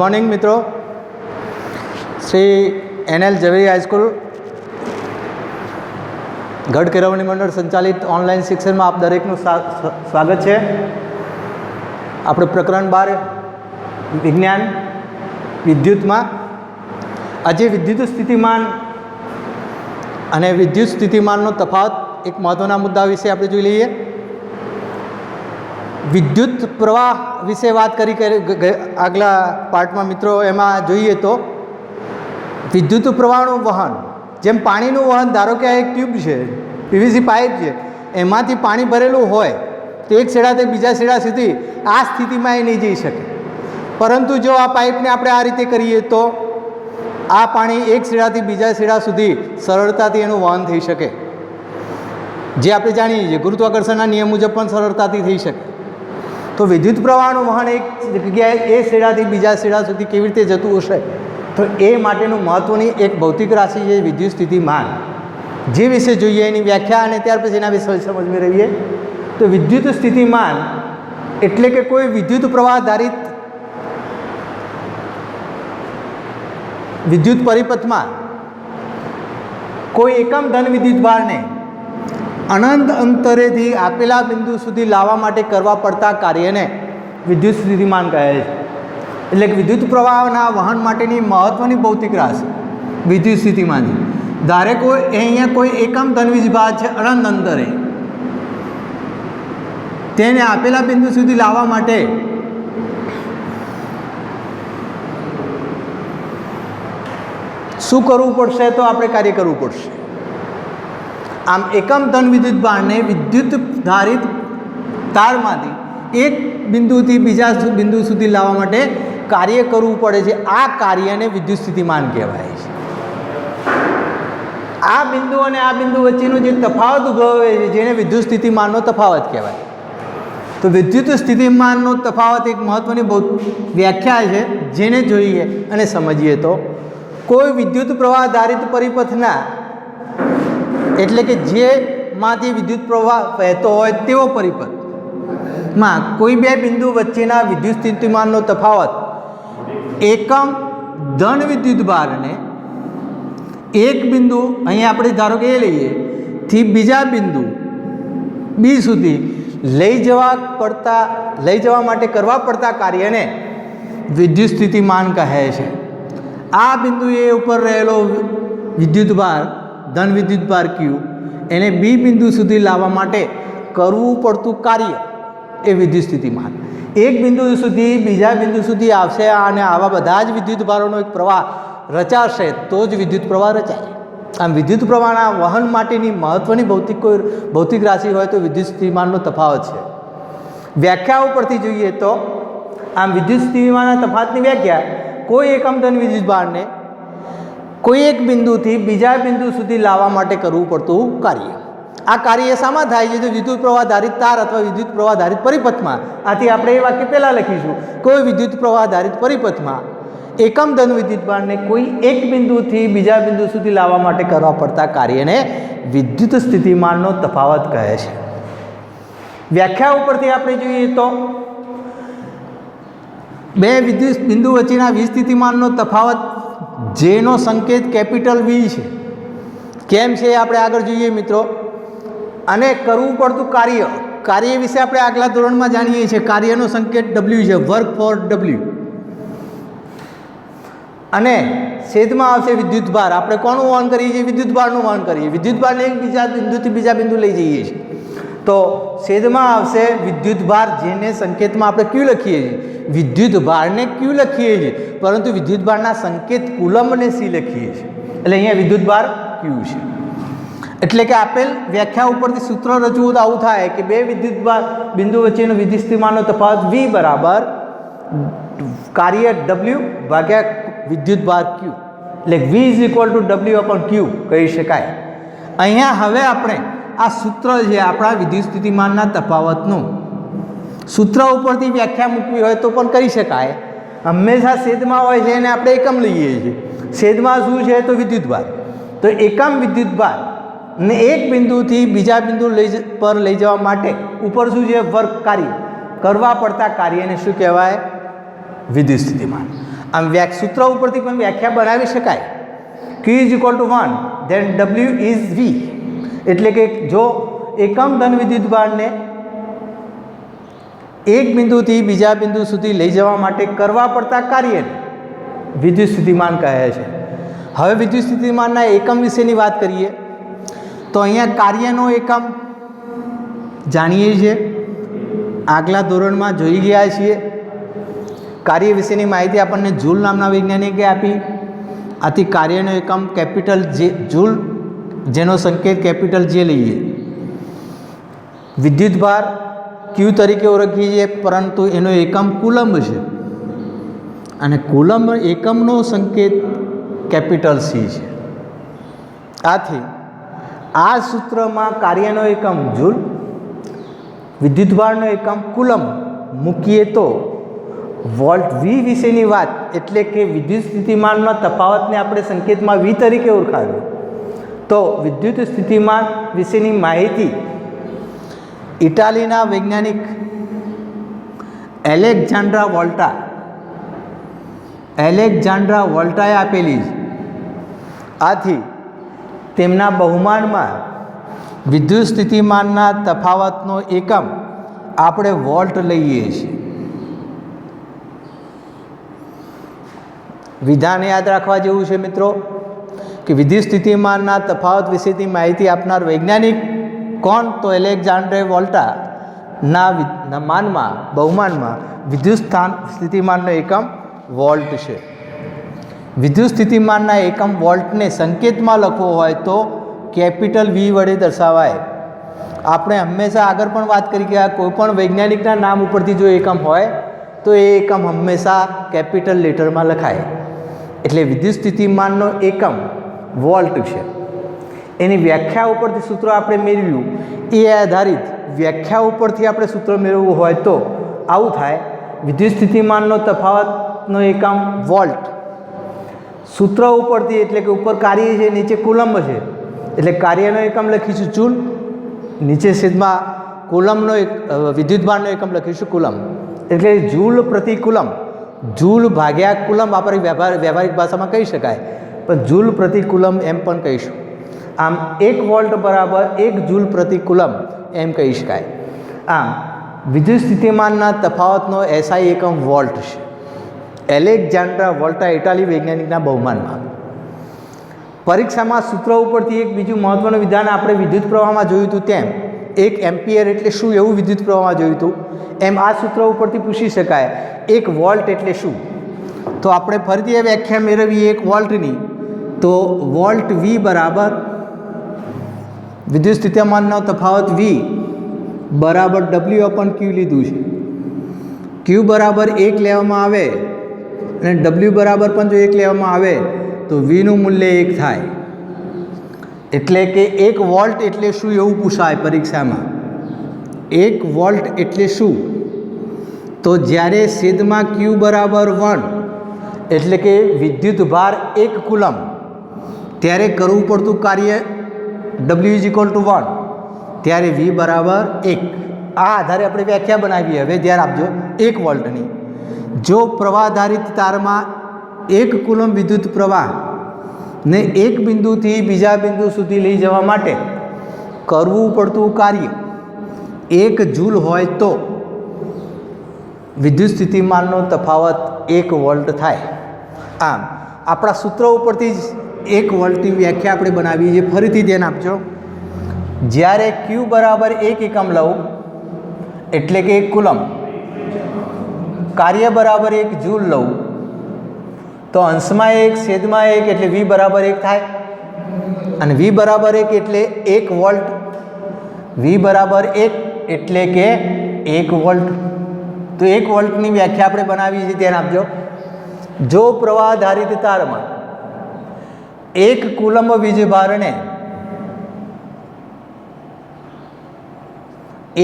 Morning मित्रों, Shri NL ઝવેરી high school गढ़ केळवणी मंडल संचालित ऑनलाइन शिक्षण में आप दरेकનું स्वागत है। આપણે પ્રકરણ 12 विज्ञान विद्युत में आज विद्युत स्थितिमान અને विद्युत स्थितिमानનો तफावत एक महत्वना मुद्दा विषे આપણે જોઈ લઈએ। विद्युत प्रवाह विषे बात करी आगला पार्ट में मित्रों एमां जोईए तो विद्युत प्रवाहનું वहन जेम पाणीનું वहन धारो के आ एक ट्यूब है, PVC पाइप है, एमांथी पाणी भरेलू होय तो एक छेड़ाथी बीजा छेड़ा सुधी आ स्थितिमां ए नहीं जई शके। परंतु जो आ पाइपने आपणे आ रीते करीए तो आ पाणी एक छेड़ाथी बीजा छेड़ा सुधी सरळताथी एनुं वहन थई शके, जे आपणे जाणीए छीए गुरुत्वाकर्षणना नियम मुजब पण सरळताथी थई शके। तो विद्युत प्रवाहનું वहन एक जग्याए ए छेड़ाथी बीजा छेड़ा सुधी केवी रीते जतुं हशे तो ए माटेનું महत्वनी एक भौतिक राशि है विद्युत स्थितिमान, जे विषे जोईए एनी व्याख्या अने त्यार पछी एना विषय समजवी रहीए। तो विद्युत स्थितिमान एटले के कोई विद्युत प्रवाह आधारित विद्युत परिपथ में कोई एकम धन विद्युत भार ने अनंत अंतरे थी आपेला बिंदु सुधी लावा माटे करवा पड़ता कार्य ने विद्युत स्थितिमान कहे छे। एटले के विद्युत प्रवाहना वहन माटेनी महत्वनी भौतिक राशि विद्युत स्थितिमान छे। धारे कोई अहींया कोई एकम धन विद्युत भार छे अनंत अंतरे, तेने आपेला बिंदु सुधी लावा माटे શું કરવું પડશે તો આપણે કાર્ય કરવું પડશે। આમ એકમ ધન વિદ્યુત ભારને વિદ્યુત ધારિત તારમાંથી એક બિંદુથી બીજા બિંદુ સુધી લાવવા માટે કાર્ય કરવું પડે છે। આ કાર્યને વિદ્યુત સ્થિતિમાન કહેવાય છે। આ બિંદુ અને આ બિંદુ વચ્ચેનો જે તફાવત ઉદ્ભવે છે જેને વિદ્યુત સ્થિતિમાનનો તફાવત કહેવાય। તો વિદ્યુત સ્થિતિમાનનો તફાવત એક મહત્વની વ્યાખ્યા છે જેને જોઈએ અને સમજીએ તો कोई विद्युत प्रवाह आधारित परिपथना एटले के जेमांथी विद्युत प्रवाह वहेतो होय तेवो परिपथ में कोई बे बिंदु वच्चेना विद्युत स्थितिमाननो तफावत एकम धन विद्युत भार ने एक बिंदु अहीं आपणे धारो के लईए थी बीजा बिंदु बी सुधी लई जवा माटे करवा पड़ता कार्यने विद्युत स्थितिमान कहे छे। आ बिंदु ए ऊपर रहेलो विद्युत भार धन विद्युत भार क्यू एने बी बिंदु सुधी लावा माटे करवू पड़तुं कार्य ए विद्युत स्थितिमान। एक बिंदु सुधी बीजा बिंदु सुधी आवशे अने आवा बधा ज विद्युत भारोनो एक प्रवाह रचाशे तो ज विद्युत प्रवाह रचाय। आम विद्युत प्रवाहना वहन माटेनी महत्वनी भौतिक राशि होय तो विद्युत स्थितिमाननो तफावत छे। व्याख्या उपरथी जोईए तो आम विद्युत स्थितिमानना तफावतनी व्याख्या कोई एकम धन विद्युत भार ने कोई एक बिंदु थी बीजा बिंदु सुधी लावा माटे करवू पड़तुं कार्य। आ कार्य शामां थाय छे तो विद्युत प्रवाह आधारित तार अथवा विद्युत प्रवाह आधारित परिपथ में। आथी आपणे ए वाक्य पहेला लखीशुं कोई विद्युत प्रवाह आधारित परिपथ में एकम धन विद्युत भार ने कोई एक बिंदु थी बीजा बिंदु सुधी लावा माटे करवा पड़ता कार्य ने विद्युत स्थितिमाननो तफावत कहे छे। व्याख्या उपरथी आपणे जोईए तो बे विद्युत बिंदु वच्चेना विस्थितिमाननो तफावत जेनो संकेत कैपिटल V है। केम छे आपणे आगळ जोईए मित्रों। अने करवू पड़तुं कार्य विषे आपणे आगला धोरणमां जाणीए छीए। कार्यनो संकेत W है, वर्क फॉर W। अने छेदमां आवशे विद्युत भार। आपणे कोनुं वहन करीए छीए? विद्युत भारनुं वहन करीए। विद्युत भारने एक बीजा बिंदुथी बीजा बिंदु लई जईए छीए तो छेदमां आवशे विद्युत भार जेने संकेतमां आपणे Q लखीए छीए। विद्युत भार ने Q लखीए छीए परंतु विद्युत भारना संकेत कूलम्ब ने C लखीए छीए એટલે અહીંયા विद्युत भार Q છે। એટલે કે આપેલ વ્યાખ્યા ઉપરથી સૂત્ર રચવું તો આવું થાય કે બે વિદ્યુત ભાર બિંદુ વચ્ચેનો વિદ્યુત સ્થિતિમાનનો તફાવત V બરાબર કાર્ય W ભાગ્યા વિદ્યુત ભાર Q એટલે V = W/Q કહી શકાય। અહીંયા હવે આપણે આ સૂત્ર છે આપણા વિદ્યુત સ્થિતિમાનના તફાવતનું सूत्र उपरथी व्याख्या मूकवी होय तो पण करी शकाय। हमेशा छेदमां होय छे अने आपणे एकम लईए छीए। छेदमां शुं छे तो विद्युत भार। तो एकम विद्युत भार ने एक बिंदुथी बीजा बिंदु पर लई जवा माटे उपर शुं छे वर्क कार्य करवा पड़ता कार्यने शुं कहेवाय? विद्युत स्थितिमान। આમ સૂત્ર ઉપરથી પણ વ્યાખ્યા બનાવી શકાય. Q is equal to 1 then W is V. એટલે કે જો એકમ ધન વિદ્યુતભારને એક બિંદુથી બીજા બિંદુ સુધી લઈ જવા માટે કરવા પડતા કાર્યને વિદ્યુત સ્થિતિમાન કહે છે. હવે વિદ્યુત સ્થિતિમાનના એકમ વિશેની વાત કરીએ તો અહીંયા કાર્યનો એકમ જાણીએ છીએ, આગલા ધોરણમાં જોઈ ગયા છીએ. કાર્ય વિશેની માહિતી આપણને જૂલ નામના વૈજ્ઞાનિકે આપી. આથી કાર્યનો એકમ કેપિટલ જે જૂલ, જેનો સંકેત કેપિટલ જે લઈએ. વિદ્યુતભાર ક્યુ તરીકે ઓળખીએ છીએ, પરંતુ એનો એકમ કુલંબ છે અને કુલંબ એકમનો સંકેત કેપિટલ સી છે. આથી આ સૂત્રમાં કાર્યનો એકમ જૂલ, વિદ્યુતભારનો એકમ કુલંબ મૂકીએ તો વોલ્ટ વી વિશેની વાત, એટલે કે વિદ્યુત સ્થિતિમાનના તફાવતને આપણે સંકેતમાં વી તરીકે ઓળખાવ્યો. તો વિદ્યુત સ્થિતિમાન વિશેની માહિતી ઇટાલીના વૈજ્ઞાનિક એલેક્ઝાન્ડ્રા વોલ્ટાએ આપેલી છે. આથી તેમના બહુમાનમાં વિદ્યુત સ્થિતિમાનના તફાવતનો એકમ આપણે વોલ્ટ લઈએ છીએ. વિધાન યાદ રાખવા જેવું છે મિત્રો કે વિદ્યુત સ્થિતિમાનના તફાવત વિશેની માહિતી આપનાર વૈજ્ઞાનિક કોણ? તો એલેક્ઝાન્ડ્રે વોલ્ટાના બહુમાનમાં વિદ્યુત સ્થિતિમાનનો એકમ વોલ્ટ છે. વિદ્યુત સ્થિતિમાનના એકમ વોલ્ટને સંકેતમાં લખવો હોય તો કેપિટલ વી વડે દર્શાવાય. આપણે હંમેશા આગળ પણ વાત કરી કે કોઈ પણ વૈજ્ઞાનિકના નામ ઉપરથી જો એકમ હોય તો એ એકમ હંમેશા કેપિટલ લેટરમાં લખાય. એટલે વિદ્યુત સ્થિતિમાનનો એકમ વોલ્ટ છે. એની વ્યાખ્યા ઉપરથી સૂત્ર આપણે મેળવ્યું, એ આધારિત વ્યાખ્યા ઉપરથી આપણે સૂત્ર મેળવવું હોય તો આવું થાય. વિદ્યુત સ્થિતિમાનનો તફાવતનો એકમ વોલ્ટ, સૂત્ર ઉપરથી એટલે કે ઉપર કાર્ય છે, નીચે કુલંબ છે, એટલે કાર્યનો એકમ લખીશું જૂલ, નીચે છેદમાં કુલંબનો વિદ્યુતભારનો એકમ લખીશું કુલંબ. એટલે જૂલ પ્રતિ કુલંબ, જૂલ ભાગ્યા કુલંબ આપણે વ્યવહારિક ભાષામાં કહી શકાય, પણ જૂલ પ્રતિ કુલંબ એમ પણ કહીશું. આમ 1 વોલ્ટ બરાબર 1 જૂલ પ્રતિ કુલંબ એમ કહી શકાય. આમ વિદ્યુત સ્થિતિમાનના તફાવતનો એસઆઈ એકમ વોલ્ટ છે. એલેક્ઝાન્ડ્રા વોલ્ટા ઇટાલી વૈજ્ઞાનિકના બહુમાનમાં. પરીક્ષામાં સૂત્ર ઉપરથી એક બીજું મહત્વનું વિધાન આપણે વિદ્યુત પ્રવાહમાં જોયું હતું તેમ 1 એમ્પિયર એટલે શું એવું વિદ્યુત પ્રવાહમાં જોયું હતું, એમ આ સૂત્ર ઉપરથી પૂછી શકાય 1 વોલ્ટ એટલે શું. તો આપણે ફરીથી એ વ્યાખ્યા મેળવીએ 1 વોલ્ટની. તો વોલ્ટ વી બરાબર વિદ્યુત સ્થિતિમાનનો તફાવત વી બરાબર W અપન ક્યુ લીધું છે. ક્યુ બરાબર 1 લેવામાં આવે અને W બરાબર પણ જો 1 લેવામાં આવે તો વીનું મૂલ્ય 1 થાય. એટલે કે 1 વોલ્ટ એટલે શું એવું પૂછાય પરીક્ષામાં. 1 વોલ્ટ એટલે શું? તો જ્યારે છેદમાં ક્યુ બરાબર 1 એટલે કે વિદ્યુત ભાર 1 કુલંબ, ત્યારે કરવું પડતું કાર્ય W ઇઝ ઇક્વલ ટુ 1, ત્યારે V બરાબર 1. આ આધારે આપણે વ્યાખ્યા બનાવીએ. હવે ધ્યાન આપજો 1 વોલ્ટની. જો પ્રવાહધારિત તારમાં 1 કુલંબ વિદ્યુત પ્રવાહ ને એક બિંદુથી બીજા બિંદુ સુધી લઈ જવા માટે કરવું પડતું કાર્ય 1 જૂલ હોય તો વિદ્યુત સ્થિતિમાનનો તફાવત 1 વોલ્ટ થાય. આમ આપણા સૂત્ર ઉપરથી જ 1 વોલ્ટની વ્યાખ્યા આપણે બનાવીએ છીએ. ફરીથી ધ્યાન આપજો. જ્યારે ક્યુ બરાબર 1 એકમ લઉં એટલે કે 1 કુલંબ, કાર્ય બરાબર 1 જૂલ લઉં તો અંશમાં 1 છેદમાં 1 એટલે V બરાબર 1 થાય. અને V બરાબર 1 એટલે 1 વોલ્ટ. V બરાબર 1 એટલે કે 1 વોલ્ટ. તો 1 વોલ્ટની વ્યાખ્યા આપણે બનાવીએ છીએ. ધ્યાન આપજો. જો પ્રવાહધારિત તારમાં 1 કુલંબ વીજભારને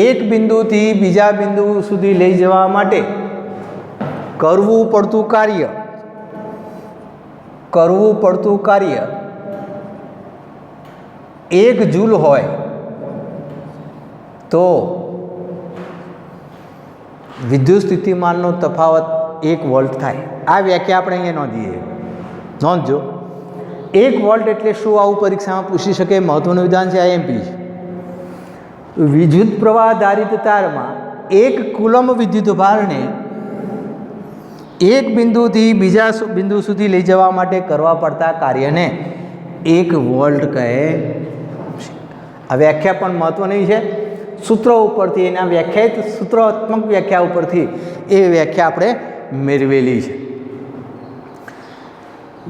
એક બિંદુથી બીજા બિંદુ સુધી લઈ જવા માટે કરવું પડતું કાર્ય 1 જૂલ હોય તો વિદ્યુત સ્થિતિમાનનો તફાવત 1 વોલ્ટ થાય। આ વ્યાખ્યા આપણે અહીંયા નોંધીએ। નોંધજો, 1 વોલ્ટ એટલે શું? આવું પરીક્ષામાં પૂછી શકે, મહત્વનું વિધાન છે, આઈએમપી છે। વિદ્યુત પ્રવાહ ધારિત તારમાં 1 કુલમ વિદ્યુત ભારને એક બિંદુથી બીજા બિંદુ સુધી લઈ જવા માટે કરવા પડતા કાર્યને 1 વોલ્ટ કહે છે। આ વ્યાખ્યા પણ મહત્વની છે। સૂત્રો ઉપરથી, એના વ્યાખ્યાયિત સૂત્રાત્મક વ્યાખ્યા ઉપરથી એ વ્યાખ્યા આપણે મેળવેલી છે।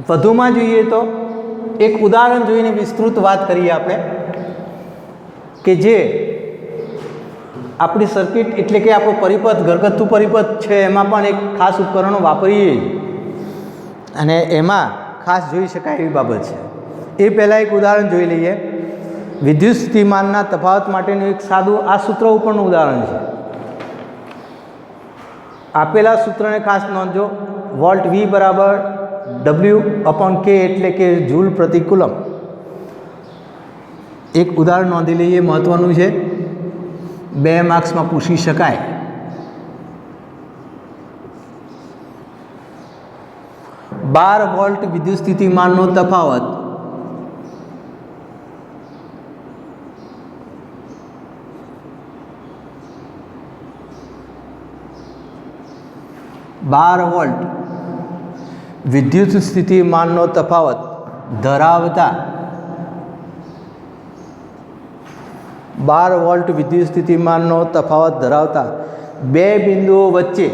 વધુમાં જોઈએ તો એક ઉદાહરણ જોઈને વિસ્તૃત વાત કરીએ આપણે, કે જે આપણી સર્કિટ એટલે કે આપણો પરિપથ, ઘરગથ્થુ પરિપથ છે, એમાં પણ એક ખાસ ઉપકરણો વાપરીએ અને એમાં ખાસ જોઈ શકાય એવી બાબત છે। એ પહેલાં એક ઉદાહરણ જોઈ લઈએ। વિદ્યુત સ્થિતિમાનના તફાવત માટેનું એક સાદું આ સૂત્ર ઉપરનું ઉદાહરણ છે। આપેલા સૂત્રને ખાસ નોંધજો। વોલ્ટ V બરાબર W/K એટલે કે જૂલ પ્રતિ કુલમ। એક ઉદાહરણ નોંધી લઈએ, મહત્વનું છે, 2 માર્ક્સમાં પૂછી શકાય। 12 વોલ્ટ વિદ્યુત સ્થિતિમાનનો તફાવત 12 વોલ્ટ વિદ્યુત સ્થિતિમાનનો તફાવત ધરાવતા 12 વોલ્ટ વિદ્યુત સ્થિતિમાનનો તફાવત ધરાવતા 2 બિંદુઓ વચ્ચે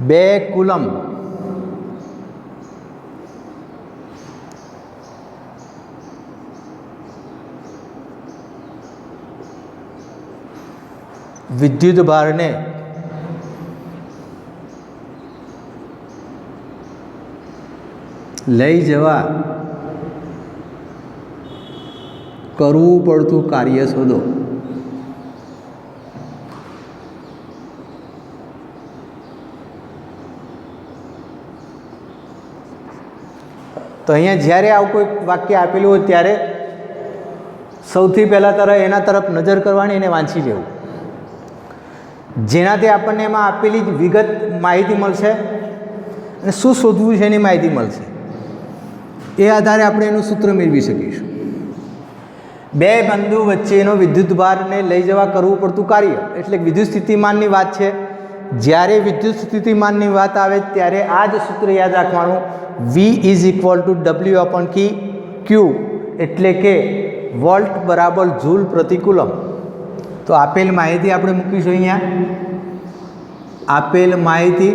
બે કુલમ વિદ્યુત ભારને લઈ જવા કરવું પડતું કાર્ય શોધો। તો અહીંયા જ્યારે આવું કોઈ વાક્ય આપેલું હોય ત્યારે સૌથી પહેલાં એના તરફ નજર કરવાની, એને વાંચી લેવું, જેનાથી આપણને એમાં આપેલી વિગત માહિતી મળશે અને શું શોધવું છે એની માહિતી મળશે। એ આધારે આપણે એનું સૂત્ર મેળવી શકીશું। 2 બિંદુ વચ્ચેનો વિદ્યુત ભારને લઈ જવા કરવું પડતું કાર્ય એટલે વિદ્યુત સ્થિતિમાનની વાત છે। જ્યારે વિદ્યુત સ્થિતિમાનની વાત આવે ત્યારે આ જ સૂત્ર યાદ રાખવાનું, V = W/Q એટલે કે વોલ્ટ બરાબર જૂલ પ્રતિ કુલમ। તો આપેલ માહિતી આપણે મૂકીશું અહીંયા। આપેલ માહિતી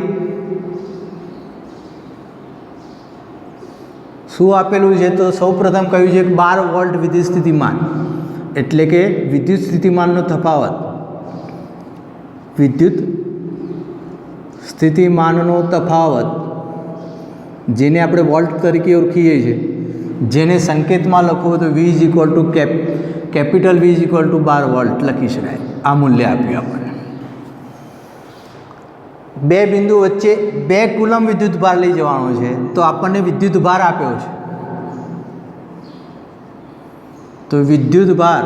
શું આપેલું છે? તો સૌપ્રથમ કહ્યું છે કે 12 વોલ્ટ વિદ્યુત સ્થિતિમાન એટલે કે વિદ્યુત સ્થિતિમાનનો તફાવત, વિદ્યુત સ્થિતિમાનનો તફાવત જેને આપણે વોલ્ટ તરીકે ઓળખીએ છીએ, જેને સંકેતમાં લખવું તો V = વોલ્ટ લખી શકાય। આ મૂલ્ય આપ્યું આપણને। 2 બિંદુ વચ્ચે 2 કુલમ વિદ્યુત ભાર લઈ જવાનો છે, તો આપણને વિદ્યુત ભાર આપ્યો છે, તો વિદ્યુત ભાર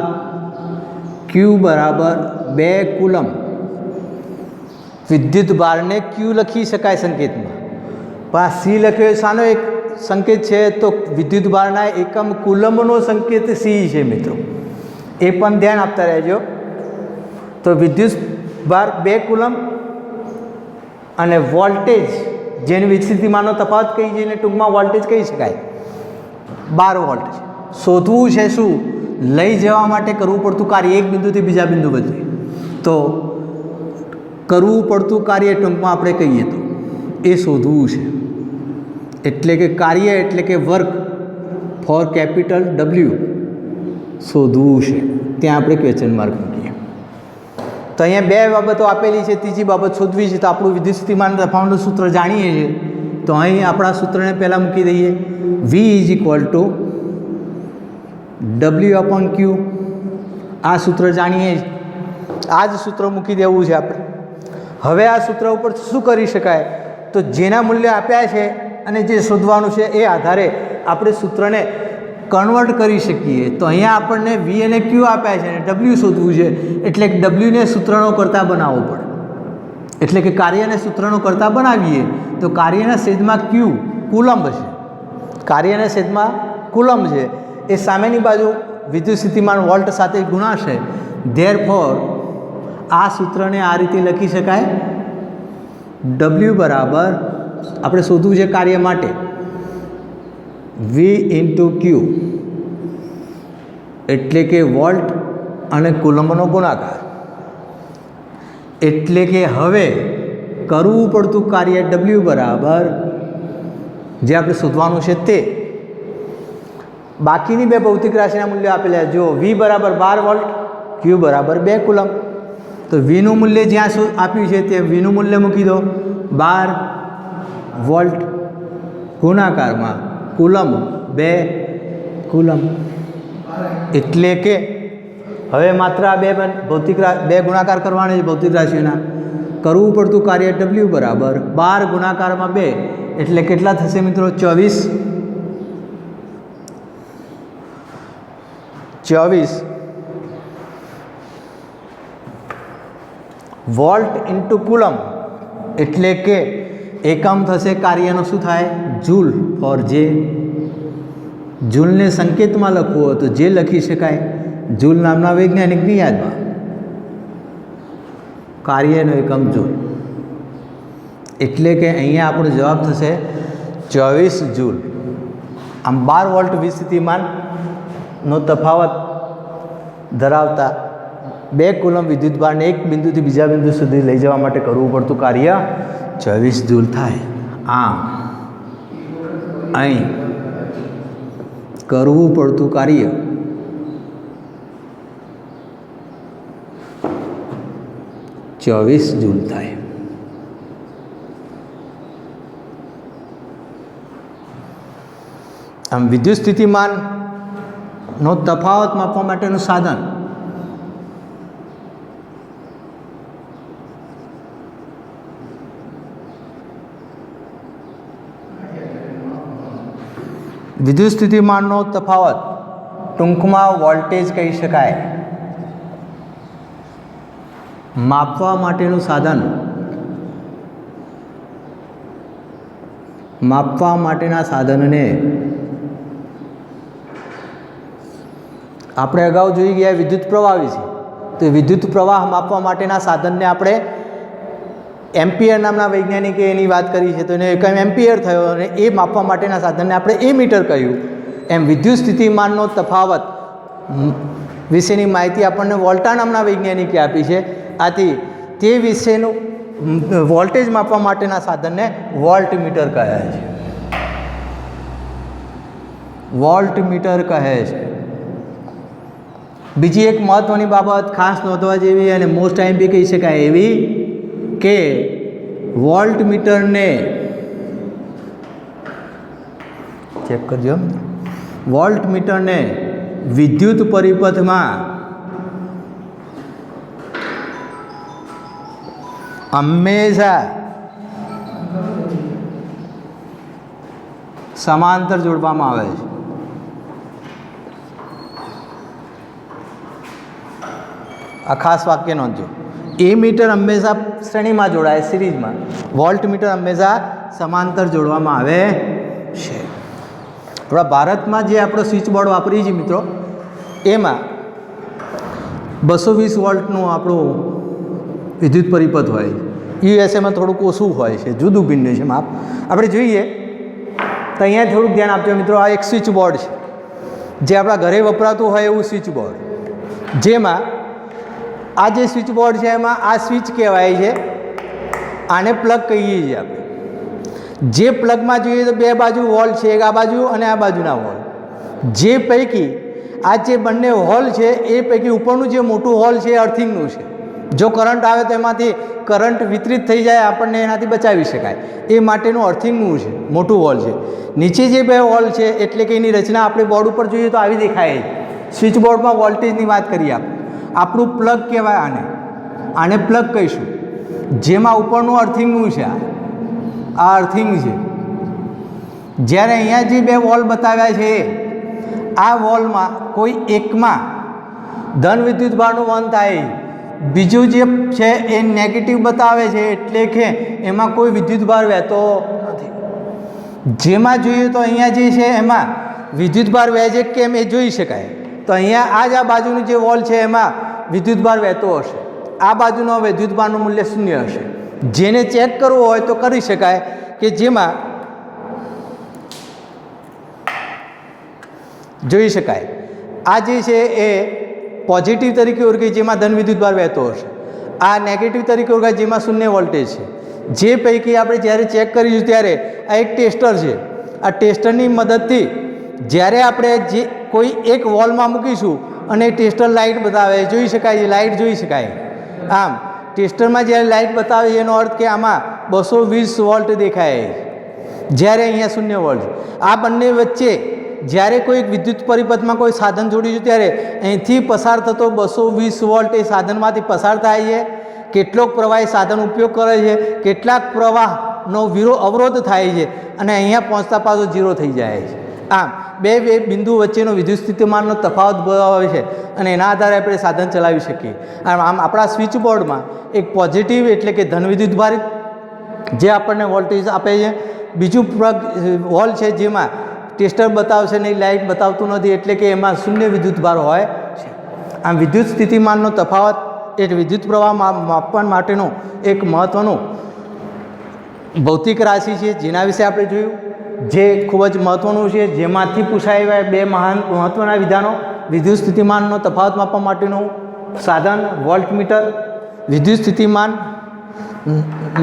Q બરાબર 2 કુલમ। વિદ્યુત ભારને Q લખી શકાય સંકેતમાં, પણ આ C લખ્યો શાનો એક સંકેત છે? તો વિદ્યુત ભારના એકમ કુલમનો સંકેત C છે મિત્રો, એ પણ ધ્યાન આપતા રહેજો। તો વિદ્યુત ભાર 2 કુલમ અને વોલ્ટેજ, જેને વિદ્યુત સ્થિતિમાનનો તફાવત કહી છે, એને ટૂંકમાં વોલ્ટેજ કહી શકાય, 12 વોલ્ટ છે। શોધવું છે શું? લઈ જવા માટે કરવું પડતું કાર્ય એક બિંદુથી બીજા બિંદુ વચ્ચે। તો કરવું પડતું કાર્ય ટૂંકમાં આપણે કહીએ તો એ શોધવું છે, એટલે કે કાર્ય એટલે કે વર્ક ફોર કેપિટલ W શોધવું છે। ત્યાં આપણે ક્વેશ્ચન માર્ક મૂકીએ। તો અહીંયા 2 બાબતો આપેલી છે, ત્રીજી બાબત શોધવી છે। તો આપણું વિદ્યુત સ્થિતિમાન તફાવતનું સૂત્ર જાણીએ છીએ, તો અહીં આપણા સૂત્રને પહેલાં મૂકી દઈએ, V = W/Q। આ સૂત્ર જાણીએ, આ જ સૂત્ર મૂકી દેવું છે આપણે। હવે આ સૂત્ર ઉપર શું કરી શકાય? તો તો જેના મૂલ્ય આપ્યા છે અને જે શોધવાનું છે એ આધારે આપણે સૂત્રને કન્વર્ટ કરી શકીએ. તો અહીંયા આપણને વી અને ક્યુ આપ્યા છે અને ડબલ્યુ શોધવું છે, એટલે કે ડબલ્યુને સૂત્રનો કરતા બનાવવો પડે. એટલે કે કાર્યને સૂત્રનો કરતા બનાવીએ તો કાર્યના છેદમાં ક્યુ કુલંબ છે, કાર્યના છેદમાં કુલંબ છે, એ સામેની બાજુ વિદ્યુત સ્થિતિમાન વોલ્ટ સાથે ગુણાશે. ધેરફોર આ સૂત્રને આ રીતે લખી શકાય, ડબલ્યુ બરાબર આપણે શોધવું છે કાર્ય માટે વી ઇન્ટુ ક્યુ, એટલે કે વોલ્ટ અને કુલંબનો ગુણાકાર. એટલે કે હવે કરવું પડતું કાર્ય ડબલ્યુ બરાબર જે આપણે શોધવાનું છે તે બાકીની બે ભૌતિક રાશિના મૂલ્યો આપેલા. જો વી બરાબર 12 વોલ્ટ, ક્યુ બરાબર 2 કુલંબ. તો વીનું મૂલ્ય જ્યાં આપ્યું છે તે વીનું મૂલ્ય મૂકી દો 12 વોલ્ટ ગુણાકારમાં કુલંબ 2 કુલંબ. એટલે કે હવે માત્ર આ બે ગુણાકાર કરવાના છે ભૌતિક રાશિઓના. કરવું પડતું કાર્ય ડબલ્યુ બરાબર 12 ગુણાકારમાં 2 એટલે કેટલા થશે મિત્રો? 24 વોલ્ટ ઇન્ટુ કુલંબ, એટલે કે એકમ થશે કાર્યનો શું થાય? જૂલ ફોર જે. જૂલને સંકેતમાં લખવું હોય તો જે લખી શકાય જૂલ નામના વૈજ્ઞાનિકની યાદમાં. કાર્યનો એકમ જૂલ, એટલે કે અહીંયા આપણો જવાબ થશે 24 જૂલ. આમ 12 વોલ્ટ વિસ્થિતિમાનનો તફાવત ધરાવતા 2 કુલંબ વિદ્યુતભારને એક બિંદુથી બીજા બિંદુ સુધી લઈ જવા માટે કરવું પડતું કાર્ય 24 જૂલ થાય. આમ અહીં કરવું પડતું કાર્ય 24 જૂલ થાય. આમ વિદ્યુત સ્થિતિમાનનો તફાવત માપવા માટેનું સાધન વિદ્યુત સ્થિતિમાનનો તફાવત ટૂંકમાં વોલ્ટેજ કહી શકાય. માપવા માટેનું સાધન, માપવા માટેના સાધનને આપણે અગાઉ જોઈ ગયા વિદ્યુત પ્રવાહ વિશે. તો વિદ્યુત પ્રવાહ માપવા માટેના સાધનને આપણે એમ્પિયર નામના વૈજ્ઞાનિકે એની વાત કરી છે, તો એને એકમ એમ્પિયર થયો અને એ માપવા માટેના સાધનને આપણે એ મીટર કહ્યું. એમ વિદ્યુત સ્થિતિમાનનો તફાવત વિશેની માહિતી આપણને વોલ્ટા નામના વૈજ્ઞાનિકે આપી છે. આથી તે વિશેનું વોલ્ટેજ માપવા માટેના સાધનને વોલ્ટ મીટર કહે છે. વોલ્ટ મીટર કહે છે. બીજી એક મહત્ત્વની બાબત ખાસ નોંધવા જેવી અને મોસ્ટ આઈએમપી કહી શકાય એવી કે વોલ્ટ મીટરને ચેક કરજો. વોલ્ટ મીટરને વિદ્યુત પરિપથમાં હંમેશા સમાંતર જોડવામાં આવે છે. આ ખાસ વાક્ય નોંધજો. એ મીટર હંમેશા શ્રેણીમાં જોડાય, સિરીઝમાં. વોલ્ટ મીટર હંમેશા સમાંતર જોડવામાં આવે છે. આપણા ભારતમાં જે આપણો સ્વિચ બોર્ડ વાપરીએ છીએ મિત્રો, એમાં 220 વોલ્ટનું આપણું વિદ્યુત પરિપથ હોય. યુએસએમાં થોડુંક ઓછું હોય છે, જુદું ભિન્ન છે માપ. આપણે જોઈએ તો અહીંયા થોડુંક ધ્યાન આપજો મિત્રો. આ એક સ્વિચ બોર્ડ છે, જે આપણા ઘરે વપરાતું હોય એવું સ્વિચ બોર્ડ. જેમાં આ જે સ્વિચ બોર્ડ છે એમાં આ સ્વિચ કહેવાય છે, આને પ્લગ કહીએ છીએ આપણે. જે પ્લગમાં જોઈએ તો બે બાજુ હોલ છે, એક આ બાજુ અને આ બાજુના હોલ. જે પૈકી આ જે બંને હોલ છે એ પૈકી ઉપરનું જે મોટું હોલ છે એ અર્થિંગનું છે. જો કરંટ આવે તો એમાંથી કરંટ વિતરિત થઈ જાય, આપણને એનાથી બચાવી શકાય એ માટેનું અર્થિંગનું છે, મોટું હોલ છે. નીચે જે બે હોલ છે એટલે કે એની રચના આપણે બોર્ડ ઉપર જોઈએ તો આવી દેખાય. સ્વિચ બોર્ડમાં વોલ્ટેજની વાત કરીએ આપણે. આપણું પ્લગ કહેવાય આને, આને પ્લગ કહીશું. જેમાં ઉપરનું અર્થિંગનું છે આ અર્થિંગ છે. જ્યારે અહીંયા જે બે વોલ બતાવ્યા છે આ વોલમાં કોઈ એકમાં ધન વિદ્યુતભારનું વહન થાય, બીજું જે છે એ નેગેટિવ બતાવે છે, એટલે કે એમાં કોઈ વિદ્યુતભાર વહેતો નથી. જેમાં જોઈએ તો અહીંયા જે છે એમાં વિદ્યુતભાર વહે છે કેમ એ જોઈ શકાય. તો અહીંયા આ બાજુનું જે વોલ છે એમાં વિદ્યુતભાર વહેતો હશે, આ બાજુનો વિદ્યુતભારનું મૂલ્ય 0 હશે. જેને ચેક કરવું હોય તો કરી શકાય કે જેમાં જોઈ શકાય આ જે છે એ પોઝિટિવ તરીકે ઓળખાય જેમાં ધન વિદ્યુતભાર વહેતો હશે, આ નેગેટિવ તરીકે ઓળખાય જેમાં 0 વોલ્ટેજ છે. જે પૈકી આપણે જ્યારે ચેક કરીશું ત્યારે આ એક ટેસ્ટર છે. આ ટેસ્ટરની મદદથી જ્યારે આપણે જે કોઈ એક વોલમાં મૂકીશું અને ટેસ્ટર લાઇટ બતાવે, જોઈ શકાય છે, લાઇટ જોઈ શકાય. આમ ટેસ્ટરમાં જ્યારે લાઇટ બતાવે છે એનો અર્થ કે આમાં 220 વોલ્ટ દેખાય, જ્યારે અહીંયા 0 વોલ્ટ. આ બંને વચ્ચે જ્યારે કોઈ વિદ્યુત પરિપથમાં કોઈ સાધન જોડીશું ત્યારે અહીંથી પસાર થતો 220 વોલ્ટ એ સાધનમાંથી પસાર થાય છે. કેટલોક પ્રવાહ એ સાધન ઉપયોગ કરે છે, કેટલાક પ્રવાહનો અવરોધ થાય છે અને અહીંયા પહોંચતા પાછો 0 થઈ જાય છે. આમ બે બિંદુ વચ્ચેનો વિદ્યુત સ્થિતિમાનનો તફાવત બતાવે છે અને એના આધારે આપણે સાધન ચલાવી શકીએ. આમ આપણા સ્વિચ બોર્ડમાં એક પોઝિટિવ એટલે કે ધન વિદ્યુતભારિત જે આપણને વોલ્ટેજ આપે છે, બીજું વોલ છે જેમાં ટેસ્ટર બતાવશે નહીં, લાઇટ બતાવતું નથી, એટલે કે એમાં 0 વિદ્યુતભાર હોય છે. આમ વિદ્યુત સ્થિતિમાનનો તફાવત એ વિદ્યુત પ્રવાહ માપવા માટેનું એક મહત્ત્વનું ભૌતિક રાશિ છે જેના વિશે આપણે જોયું, જે ખૂબ જ મહત્ત્વનું છે. જેમાંથી પૂછાય બે મહત્ત્વના વિધાનો: વિદ્યુત સ્થિતિમાનનો તફાવત માપવા માટેનું સાધન વોલ્ટમીટર, વિદ્યુત સ્થિતિમાન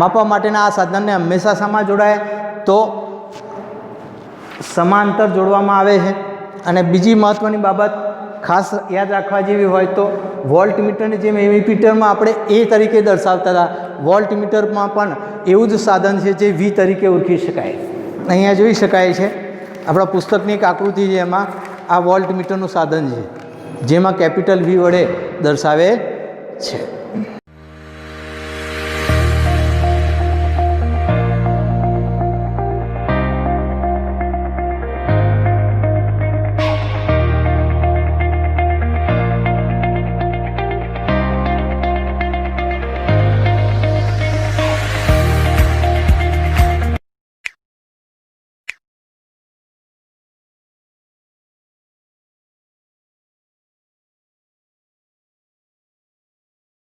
માપવા માટેના આ સાધનને હંમેશા શામાં જોડાય તો સમાંતર જોડવામાં આવે છે. અને બીજી મહત્ત્વની બાબત ખાસ યાદ રાખવા જેવી હોય તો વોલ્ટમીટરની જેમ એમીમીટરમાં આપણે એ તરીકે દર્શાવતા હતા, વોલ્ટમીટરમાં પણ એવું જ સાધન છે જે વી તરીકે ઓળખી શકાય. અહીંયા જોઈ શકાય છે આપણા પુસ્તકની એક આકૃતિ છે, એમાં આ વોલ્ટમીટરનું સાધન છે જેમાં કેપિટલ વી વડે દર્શાવે છે.